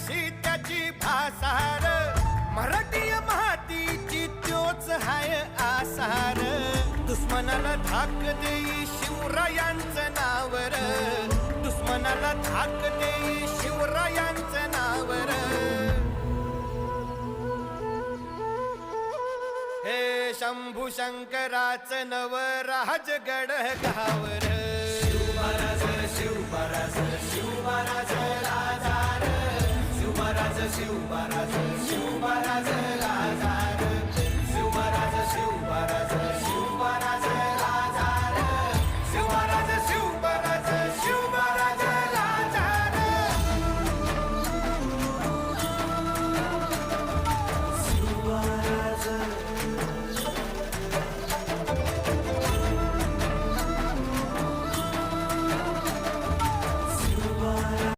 कशी त्याची भासार, मराठी मातीची त्योच हाय आसार. दुश्मनाला धाक देई शिवरायांचं नावर, दुश्मनाला धाक देई शिवरायांचं नावर. हे शंभू शंकराचं नव राजगड गावर. शिवमहाराज शिवमहाराज शिवमहाराज राजा रे शिवमहाराज शिवमहाराज